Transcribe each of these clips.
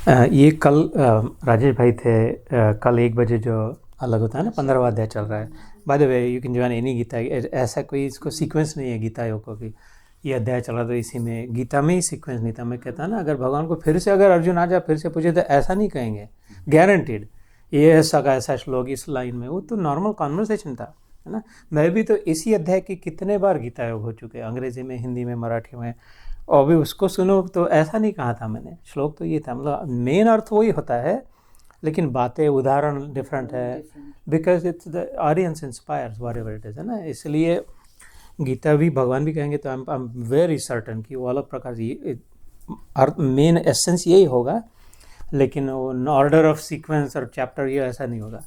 ये कल राजेश भाई थे, कल 1 बजे जो अलग होता है ना 15वां अध्याय चल रहा है। By the way you can join any Gita, ऐसा कोई इसको सीक्वेंस नहीं है गीता योग को कि ये अध्याय चला तो इसी में, गीता में ही सीक्वेंस नहीं था। मैं कहता ना अगर भगवान को फिर से अगर अर्जुन आ जाए फिर से पूछे तो ऐसा नहीं कहेंगे गारंटीड ये ऐसा का ऐसा श्लोक इस लाइन में, वो तो नॉर्मल कॉन्वर्सेशन था, है ना। मैं भी तो इसी अध्याय के कितने बार गीता योग हो चुके हैं, अंग्रेजी में, हिंदी में, मराठी में, और अभी उसको सुनो तो ऐसा नहीं कहा था मैंने। श्लोक तो ये था, मतलब मेन अर्थ वही होता है लेकिन बातें उदाहरण डिफरेंट है, because it's the audience inspires what ever it is, है ना। इसलिए गीता भी भगवान भी कहेंगे तो आई एम वेरी सर्टन कि वो अलग प्रकार से अर्थ मेन एसेंस यही होगा, लेकिन वो ऑर्डर ऑफ सीक्वेंस और चैप्टर ये ऐसा नहीं होगा।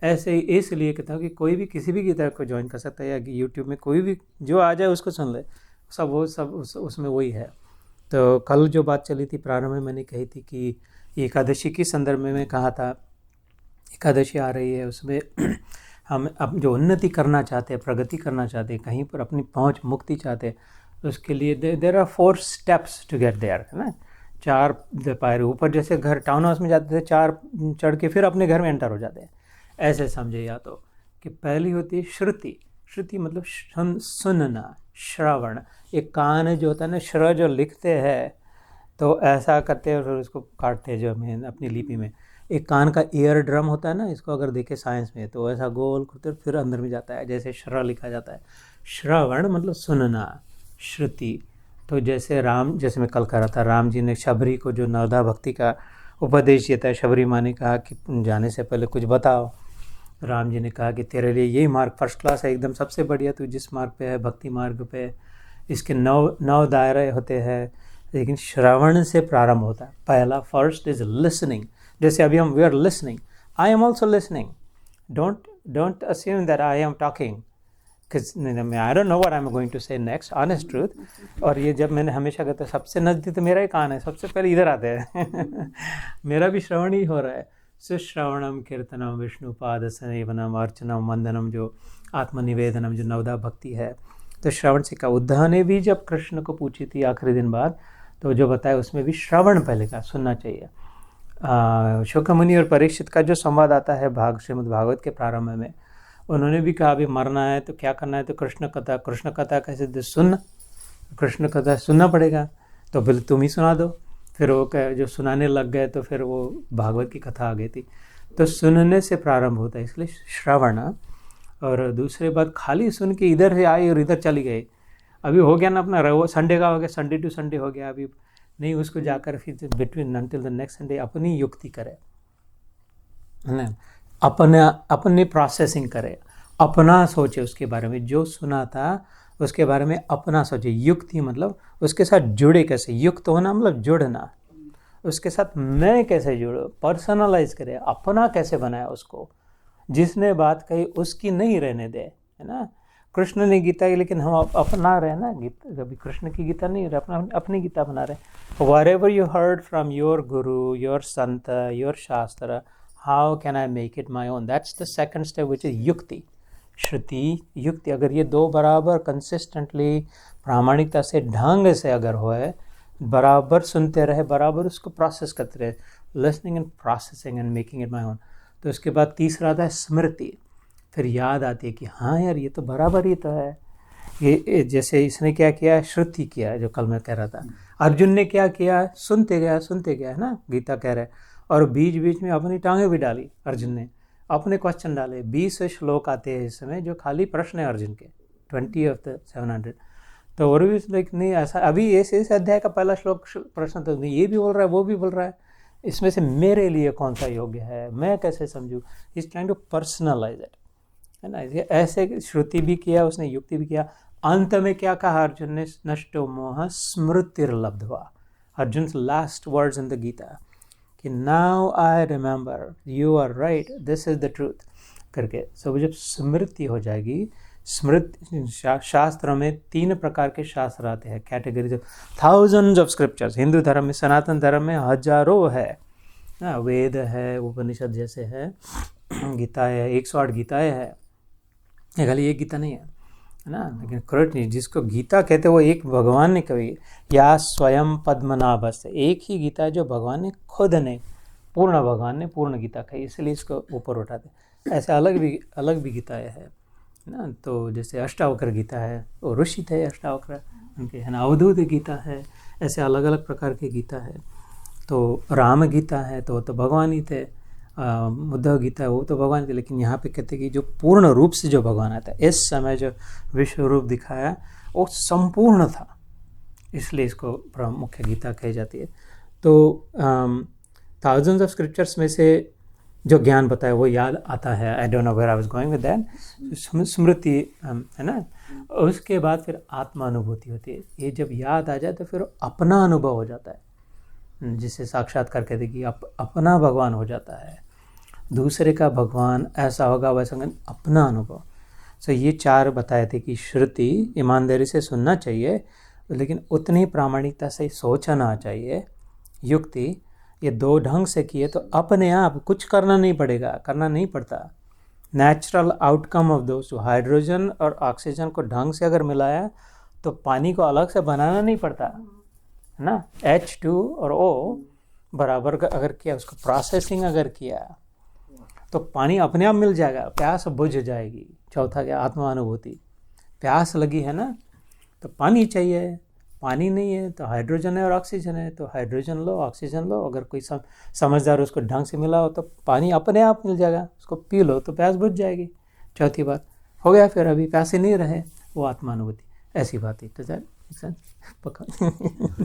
ऐसे ही इसलिए कहता हूँ कि कोई भी किसी भी गीता को ज्वाइन कर सकता है, या यूट्यूब में कोई भी जो आ जाए उसको सुन ले, सब वो सब उसमें वही है। तो कल जो बात चली थी प्रारंभ में मैंने कही थी कि एकादशी के संदर्भ में मैं कहा था, एकादशी आ रही है उसमें हम अब जो उन्नति करना चाहते हैं, प्रगति करना चाहते हैं, कहीं पर अपनी पहुंच मुक्ति चाहते हैं, उसके लिए there are 4 steps to get there, है ना। 4 पायरे ऊपर, जैसे घर टाउन हाउस में जाते थे 4 चढ़ के फिर अपने घर में एंटर हो जाते हैं, ऐसे समझे। या तो कि पहली होती है श्रुति, श्रुति मतलब सुनना, श्रवण। एक कान जो होता है ना, श्र जो लिखते हैं तो ऐसा करते हैं और फिर उसको काटते हैं जो हमें अपनी लिपि में। एक कान का ईयर ड्रम होता है ना, इसको अगर देखें साइंस में तो ऐसा गोल करते फिर अंदर में जाता है, जैसे श्र लिखा जाता है। श्रवण मतलब सुनना, श्रुति। तो जैसे जैसे मैं कल कह रहा था, राम जी ने शबरी को जो नवदा भक्ति का उपदेश दिया था, शबरी माँ ने कहा कि जाने से पहले कुछ बताओ। राम जी ने कहा कि तेरे लिए यही मार्ग फर्स्ट क्लास है, एकदम सबसे बढ़िया, तू जिस मार्ग पे है, भक्ति मार्ग पे, इसके 9 दायरे होते हैं, लेकिन श्रवण से प्रारंभ होता है। पहला फर्स्ट इज लिसनिंग, जैसे अभी हम we are listening, I am also listening, don't assume that I am talking, I don't know what I am going to say next, honest truth. और ये जब मैंने हमेशा कहता सबसे नज़दीक तो मेरा ही कान है, सबसे पहले इधर आते हैं मेरा भी श्रवण ही हो रहा है। सुश्रवणम कीर्तनम विष्णुपाद सेवनम अर्चनम वंदनम, जो आत्मनिवेदनम, जो नवदा भक्ति है। तो श्रवण से का उद्धव ने भी जब कृष्ण को पूछी थी आखिरी दिन बाद, तो जो बताया उसमें भी श्रवण पहले का सुनना चाहिए। शुक मुनि और परीक्षित का जो संवाद आता है श्रीमद् भागवत के प्रारंभ में, उन्होंने भी कहा अभी मरना है तो क्या करना है, तो कृष्ण कथा कैसे सुन, कृष्ण कथा सुनना पड़ेगा, तो फिर तुम ही सुना दो। फिर वो जो सुनाने लग गए तो फिर वो भागवत की कथा आ गई थी। तो सुनने से प्रारंभ होता है, इसलिए श्रवण। और दूसरी बात, खाली सुन के इधर से आई और इधर चली गई, अभी हो गया ना अपना संडे का हो गया, संडे टू संडे हो गया, अभी नहीं उसको जाकर फिर between until the next Sunday अपनी युक्ति करे, है ना, अपने प्रोसेसिंग करे, अपना सोचे उसके बारे में, जो सुना था उसके बारे में अपना सोचे। युक्ति मतलब उसके साथ जुड़े कैसे, युक्त होना मतलब जुड़ना, उसके साथ मैं कैसे जुड़ूँ, पर्सनलाइज करे, अपना कैसे बनाया उसको, जिसने बात कही उसकी नहीं रहने दे, है ना। कृष्ण ने गीता की, लेकिन हम अपना रहे ना गीता, कभी कृष्ण की गीता नहीं रहे, अपनी गीता बना रहे। whatever you heard from your guru, your Sant, your शास्त्र, how can I make it my own? That's the second step, which is युक्ति, श्रुति, युक्ति। अगर ये 2 बराबर कंसिस्टेंटली प्रामाणिकता से ढंग से अगर होए, बराबर सुनते रहे, बराबर उसको प्रोसेस करते रहे, listening and processing and making it my own. तो उसके बाद तीसरा आता है स्मृति, फिर याद आती है कि हाँ यार ये तो बराबर ही तो है। ये जैसे इसने क्या किया, श्रुति किया, जो कल मैं कह रहा था। अर्जुन ने क्या किया, सुनते गया, है ना, गीता कह रहे। और बीच बीच में अपनी टांगें भी डाली, अर्जुन ने अपने क्वेश्चन डाले। 20 श्लोक आते हैं इस समय जो खाली प्रश्न है अर्जुन के, 20 of the 700। तो और भी लाइक नहीं ऐसा, अभी इस अध्याय का पहला श्लोक प्रश्न तो नहीं, ये भी बोल रहा है वो भी बोल रहा है, इसमें से मेरे लिए कौन सा योग्य है, मैं कैसे समझूँ, is trying to personalise it, है ना। ऐसे श्रुति भी किया उसने, युक्ति भी किया। अंत में क्या कहा अर्जुन ने, नष्टो मोह स्मृतिर्लब्ध्वा, Arjun last words in the Gita कि now I remember you are right, this is the truth करके। सो जब स्मृति हो जाएगी, स्मृति शास्त्रों में 3 प्रकार के शास्त्र आते हैं, categories of thousands of scriptures. Hindu धर्म में, सनातन धर्म में हजारों है, वेद है, उपनिषद जैसे है, गीता है, 108 गीताएँ है, खाली एक गीता नहीं है। है ना। लेकिन करेक्ट नहीं, जिसको गीता कहते वो एक भगवान ने कही, या स्वयं पद्मनाभस्य, एक ही गीता है जो भगवान ने खुद ने, पूर्ण भगवान ने पूर्ण गीता कही, इसलिए इसको ऊपर उठाते। ऐसे अलग भी गीताएँ है ना। तो जैसे अष्टावक्र गीता है, वो ऋषि थे अष्टावक्र उनके, है ना। अवधूत गीता है, ऐसे अलग अलग प्रकार की गीता है। तो राम गीता है तो भगवान ही थे, उद्धव गीता है वो तो भगवान थे। लेकिन यहाँ पे कहते कि जो पूर्ण रूप से जो भगवान आता है, इस समय जो विश्व रूप दिखाया वो संपूर्ण था, इसलिए इसको मुख्य गीता कही जाती है। तो थाउजेंड्स ऑफ स्क्रिप्चर्स में से जो ज्ञान बताया वो याद आता है। I don't know where I was going with that, स्मृति है ना। उसके बाद फिर आत्मानुभूति होती है। ये जब याद आ जाए तो फिर अपना अनुभव हो जाता है, जिसे साक्षात्कार कहते कि अपना भगवान हो जाता है। दूसरे का भगवान ऐसा होगा वैसा, अपना अनुभव। सो ये 4 बताए थे कि श्रुति ईमानदारी से सुनना चाहिए, लेकिन उतनी प्रामाणिकता से सोचना चाहिए। युक्ति, ये 2 ढंग से किए तो अपने आप कुछ करना नहीं पड़ेगा, करना नहीं पड़ता। नेचुरल आउटकम ऑफ दोस्त, हाइड्रोजन और ऑक्सीजन को ढंग से अगर मिलाया तो पानी को अलग से बनाना नहीं पड़ता, है ना। H2 और O बराबर का अगर किया, उसको प्रोसेसिंग अगर किया तो पानी अपने आप मिल जाएगा, प्यास बुझ जाएगी। चौथा क्या, आत्मानुभूति। प्यास लगी है ना तो पानी चाहिए, पानी नहीं है तो हाइड्रोजन है और ऑक्सीजन है, तो हाइड्रोजन लो ऑक्सीजन लो। अगर कोई समझदार उसको ढंग से मिला हो तो पानी अपने आप मिल जाएगा, उसको पी लो तो प्यास बुझ जाएगी। चौथी बात हो गया, फिर अभी प्यासे नहीं रहे, वो आत्मानुभूति। ऐसी बात है। तो सर पक्का